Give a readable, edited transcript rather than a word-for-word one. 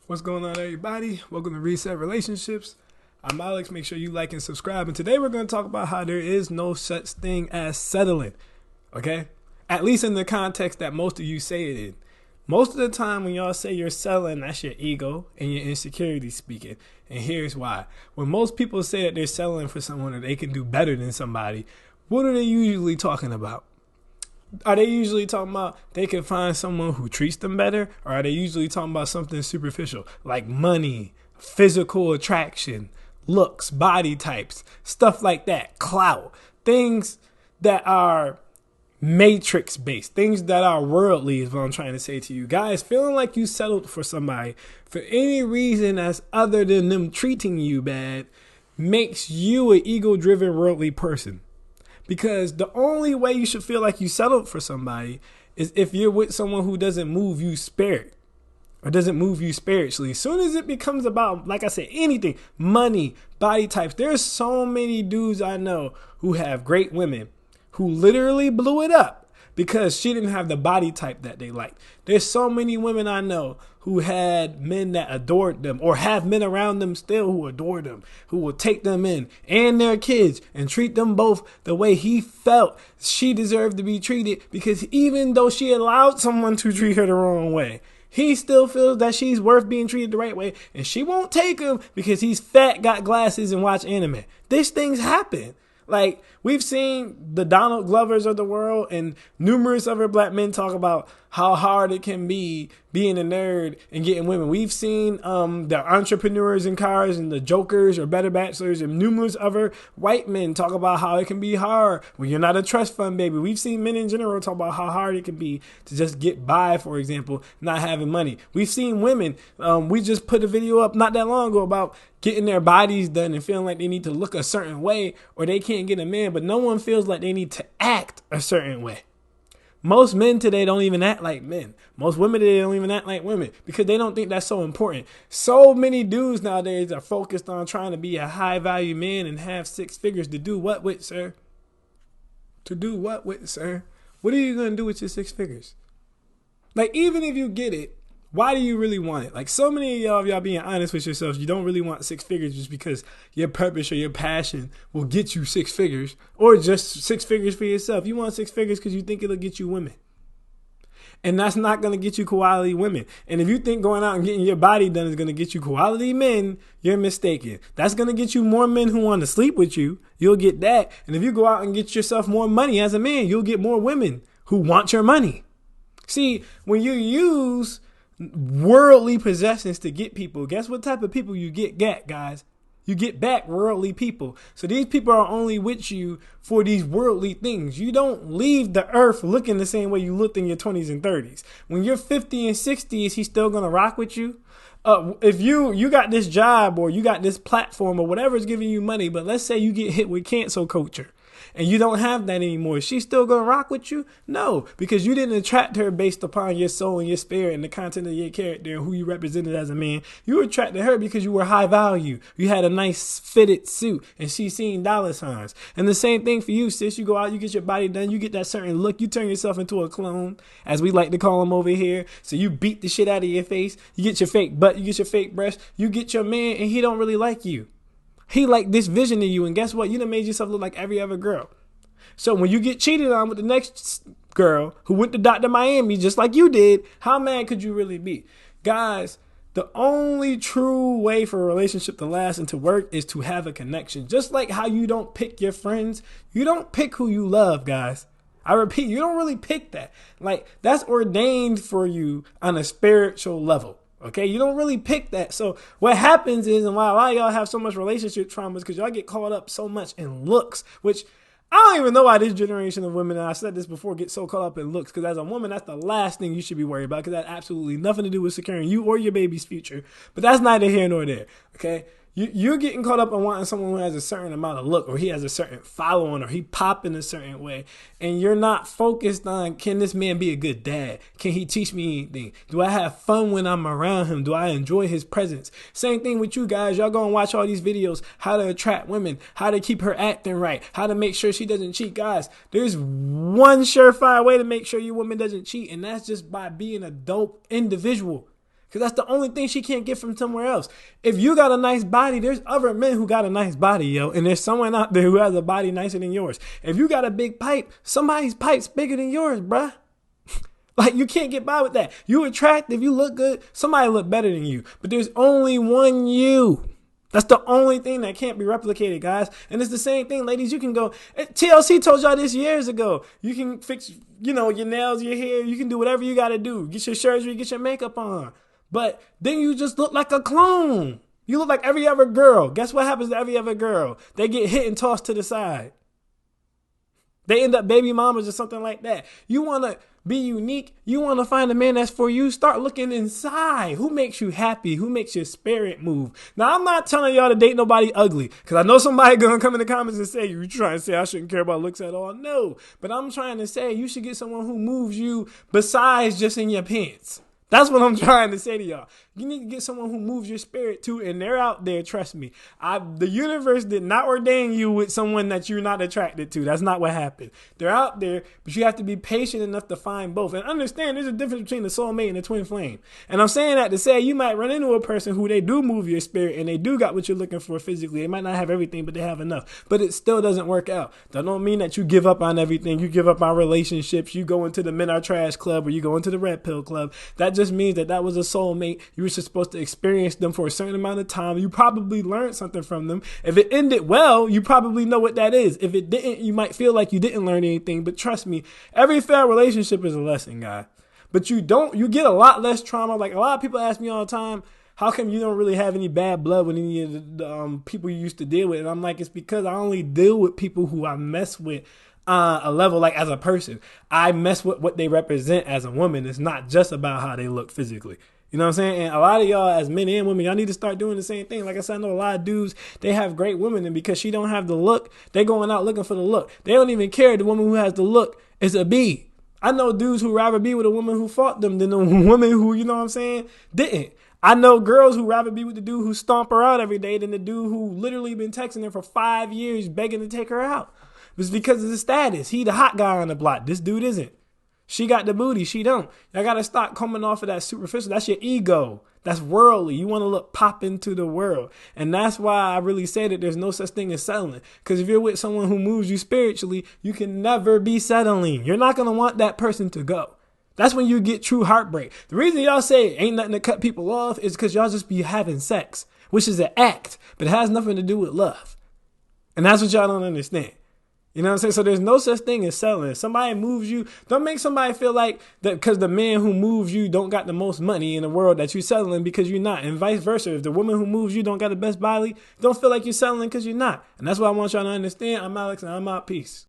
What's going on, everybody? Welcome to Reset Relationships. I'm Alex. Make sure you like and subscribe. And today we're going to talk about how there is no such thing as settling. Okay? At least in the context that most of you say it in. Most of the time when y'all say you're settling, that's your ego and your insecurity speaking. And here's why. When most people say that they're settling for someone or they can do better than somebody, what are they usually talking about? Are they usually talking about they can find someone who treats them better? Or are they usually talking about something superficial like money, physical attraction, looks, body types, stuff like that, clout, things that are matrix based, things that are worldly is what I'm trying to say to you guys. Feeling like you settled for somebody for any reason as other than them treating you bad makes you an ego driven worldly person. Because the only way you should feel like you settled for somebody is if you're with someone who doesn't move you spirit or doesn't move you spiritually. As soon as it becomes about, like I said, anything, money, body types, there's so many dudes I know who have great women who literally blew it up because she didn't have the body type that they liked. There's so many women I know who had men that adored them or have men around them still who adore them, who will take them in and their kids and treat them both the way he felt she deserved to be treated, because even though she allowed someone to treat her the wrong way, he still feels that she's worth being treated the right way, and she won't take him because he's fat, got glasses, and watch anime. These things happen. Like, we've seen the Donald Glovers of the world and numerous other black men talk about how hard it can be being a nerd and getting women. We've seen the entrepreneurs in cars and the jokers or better bachelors and numerous other white men talk about how it can be hard when you're not a trust fund baby. We've seen men in general talk about how hard it can be to just get by, for example, not having money. We've seen women. We just put a video up not that long ago about getting their bodies done and feeling like they need to look a certain way or they can't get a man, but no one feels like they need to act a certain way. Most men today don't even act like men. Most women today don't even act like women because they don't think that's so important. So many dudes nowadays are focused on trying to be a high value man and have six figures to do what with, sir? To do what with, sir? What are you going to do with your six figures? Like, even if you get it, why do you really want it? Like, so many of y'all being honest with yourselves, you don't really want six figures just because your purpose or your passion will get you six figures, or just six figures for yourself. You want six figures because you think it'll get you women. And that's not going to get you quality women. And if you think going out and getting your body done is going to get you quality men, you're mistaken. That's going to get you more men who want to sleep with you. You'll get that. And if you go out and get yourself more money as a man, you'll get more women who want your money. See, when you use worldly possessions to get people, guess what type of people you get back, guys? You get back worldly people. So these people are only with you for these worldly things. You don't leave the earth looking the same way you looked in your 20s and 30s. When you're 50 and 60, is he still going to rock with you? If you got this job or you got this platform or whatever is giving you money, but let's say you get hit with cancel culture and you don't have that anymore, is she still going to rock with you? No, because you didn't attract her based upon your soul and your spirit and the content of your character and who you represented as a man. You attracted her because you were high value. You had a nice fitted suit and she seen dollar signs. And the same thing for you, sis. You go out, you get your body done, you get that certain look, you turn yourself into a clone, as we like to call them over here. So you beat the shit out of your face, you get your fake butt, you get your fake breast, you get your man, and he don't really like you. He like this vision of you, and guess what? You done made yourself look like every other girl. So when you get cheated on with the next girl who went to Dr. Miami just like you did, how mad could you really be? Guys, the only true way for a relationship to last and to work is to have a connection. Just like how you don't pick your friends, you don't pick who you love, guys. I repeat, you don't really pick that. Like, that's ordained for you on a spiritual level. Okay, you don't really pick that. So what happens is, and why a lot of y'all have so much relationship traumas, because y'all get caught up so much in looks, which I don't even know why this generation of women, and I said this before, get so caught up in looks, because as a woman, that's the last thing you should be worried about, because that has absolutely nothing to do with securing you or your baby's future. But that's neither here nor there, okay? You're getting caught up on wanting someone who has a certain amount of look, or he has a certain following, or he pop in a certain way, and you're not focused on, can this man be a good dad? Can he teach me anything? Do I have fun when I'm around him? Do I enjoy his presence? Same thing with you guys. Y'all go and watch all these videos, how to attract women, how to keep her acting right, how to make sure she doesn't cheat. Guys, there's one surefire way to make sure your woman doesn't cheat, and that's just by being a dope individual. Because that's the only thing she can't get from somewhere else. If you got a nice body, there's other men who got a nice body, yo. And there's someone out there who has a body nicer than yours. If you got a big pipe, somebody's pipe's bigger than yours, bruh. Like, you can't get by with that. You attractive, you look good, somebody look better than you. But there's only one you. That's the only thing that can't be replicated, guys. And it's the same thing, ladies. You can go, TLC told y'all this years ago. You can fix, your nails, your hair. You can do whatever you got to do. Get your surgery, get your makeup on. But then you just look like a clone. You look like every other girl. Guess what happens to every other girl? They get hit and tossed to the side. They end up baby mamas or something like that. You want to be unique. You want to find a man that's for you. Start looking inside. Who makes you happy? Who makes your spirit move? Now, I'm not telling y'all to date nobody ugly, because I know somebody going to come in the comments and say, you trying to say I shouldn't care about looks at all. No, but I'm trying to say you should get someone who moves you besides just in your pants. That's what I'm trying to say to y'all. You need to get someone who moves your spirit too, and they're out there, trust me. The universe did not ordain you with someone that you're not attracted to. That's not what happened. They're out there, but you have to be patient enough to find both. And understand there's a difference between a soulmate and a twin flame. And I'm saying that to say you might run into a person who they do move your spirit and they do got what you're looking for physically. They might not have everything, but they have enough. But it still doesn't work out. That don't mean that you give up on everything. You give up on relationships. You go into the Men Are Trash Club or you go into the Red Pill Club. That just means that was a soulmate. You were just supposed to experience them for a certain amount of time. You probably learned something from them. If it ended well, you probably know what that is. If it didn't, you might feel like you didn't learn anything. But trust me, every failed relationship is a lesson, guy. But you get a lot less trauma. Like, a lot of people ask me all the time, how come you don't really have any bad blood with any of the people you used to deal with? And I'm like, it's because I only deal with people who I mess with a level, like, as a person. I mess with what they represent as a woman. It's not just about how they look physically. You know what I'm saying? And a lot of y'all, as men and women, y'all need to start doing the same thing. Like I said, I know a lot of dudes, they have great women, and because she don't have the look, they going out looking for the look. They don't even care the woman who has the look is a B. I know dudes who rather be with a woman who fought them than a woman who, you know what I'm saying, didn't. I know girls who rather be with the dude who stomp her out every day than the dude who literally been texting her for 5 years begging to take her out. It's because of the status. He the hot guy on the block. This dude isn't. She got the booty. She don't. Y'all got to stop coming off of that superficial. That's your ego. That's worldly. You want to look pop into the world. And that's why I really say that there's no such thing as settling. Because if you're with someone who moves you spiritually, you can never be settling. You're not going to want that person to go. That's when you get true heartbreak. The reason y'all say ain't nothing to cut people off is because y'all just be having sex, which is an act, but it has nothing to do with love. And that's what y'all don't understand. You know what I'm saying? So there's no such thing as settling. If somebody moves you, don't make somebody feel like that because the man who moves you don't got the most money in the world that you're settling because you're not. And vice versa. If the woman who moves you don't got the best body, don't feel like you're settling because you're not. And that's what I want y'all to understand. I'm Alex and I'm out. Peace.